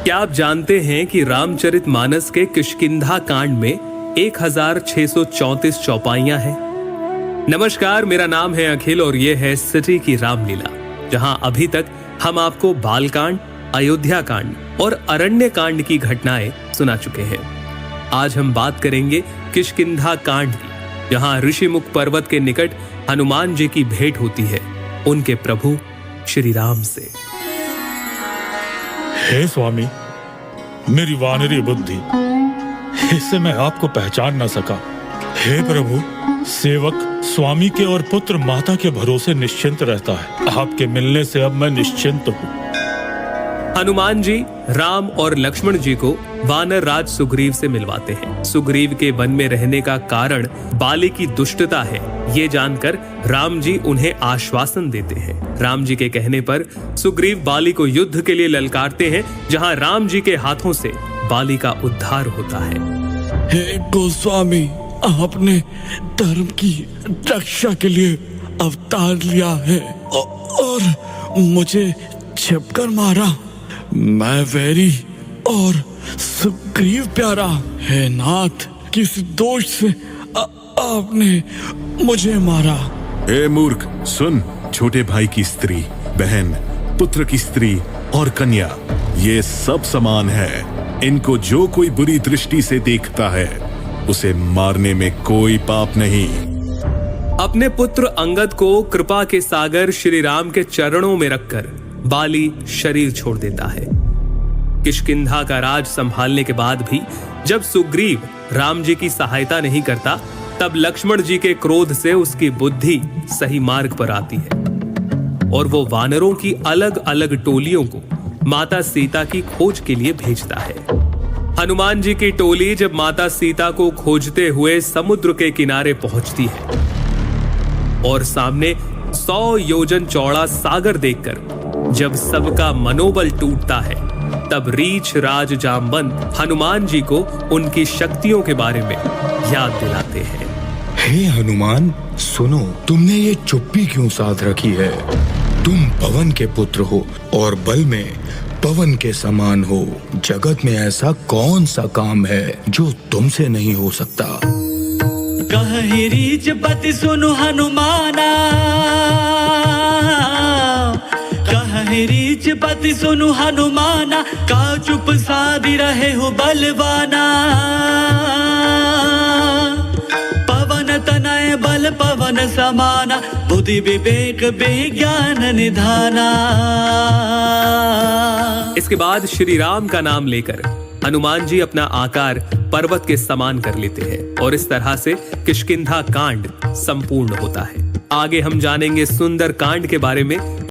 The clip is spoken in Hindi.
क्या आप जानते हैं कि रामचरितमानस के किष्किंधा कांड में 1634 चौपाइयां हैं? नमस्कार, मेरा नाम है अखिल और ये है सिटी की रामलीला, जहां अभी तक हम आपको बालकांड, अयोध्या कांड और अरण्य कांड की घटनाएं सुना चुके हैं। आज हम बात करेंगे किष्किंधा कांड की, जहां ऋषिमुख पर्वत के निकट हनुमान जी की भेंट होती है उनके प्रभु श्री राम से। हे स्वामी, मेरी वानरी बुद्धि, इससे मैं आपको पहचान न सका। हे प्रभु, सेवक स्वामी के और पुत्र माता के भरोसे निश्चिंत रहता है। आपके मिलने से अब मैं निश्चिंत हूँ। हनुमान जी राम और लक्ष्मण जी को वानर राज सुग्रीव से मिलवाते हैं। सुग्रीव के वन में रहने का कारण बाली की दुष्टता है, ये जानकर राम जी उन्हें आश्वासन देते हैं। राम जी के कहने पर सुग्रीव बाली को युद्ध के लिए ललकारते हैं, जहां राम जी के हाथों से बाली का उद्धार होता है। हे गोस्वामी, आपने धर्म की रक्षा के लिए अवतार लिया है और मुझे छिपकर मारा। मैं वैरी और सुग्रीव प्यारा। हे नाथ, किस दोष से आपने मुझे मारा? हे मूर्ख, सुन। छोटे भाई की स्त्री, बहन, पुत्र की स्त्री और कन्या, ये सब समान है। इनको जो कोई बुरी दृष्टि से देखता है उसे मारने में कोई पाप नहीं। अपने पुत्र अंगद को कृपा के सागर श्री राम के चरणों में रखकर बाली शरीर छोड़ देता है। किष्किंधा का राज संभालने के बाद भी जब सुग्रीव राम जी की सहायता नहीं करता, तब लक्ष्मण जी के क्रोध से उसकी बुद्धि सही मार्ग पर आती है और वो वानरों की अलग अलग टोलियों को माता सीता की खोज के लिए भेजता है। हनुमान जी की टोली जब माता सीता को खोजते हुए समुद्र के किनारे पहुंचती है और सामने 100 योजन चौड़ा सागर देखकर जब सबका मनोबल टूटता है, तब रीछ राज जामवंत हनुमान जी को उनकी शक्तियों के बारे में याद दिलाते हैं। हे हनुमान, सुनो, तुमने ये चुप्पी क्यों साध रखी है? तुम पवन के पुत्र हो और बल में पवन के समान हो। जगत में ऐसा कौन सा काम है जो तुमसे नहीं हो सकता? कहि रीछ पति सुनु हनुमाना, कहि रीछ पति सुनु हनुमाना, का चुप साधी रहे हो बलवाना। पवन तनय बल पवन समाना, बुद्धि विवेक विज्ञान निधाना। इसके बाद श्री राम का नाम लेकर हनुमान जी अपना आकार पर्वत के समान कर लेते हैं और इस तरह से किष्किंधा कांड संपूर्ण होता है। आगे हम जानेंगे सुंदर कांड के बारे में।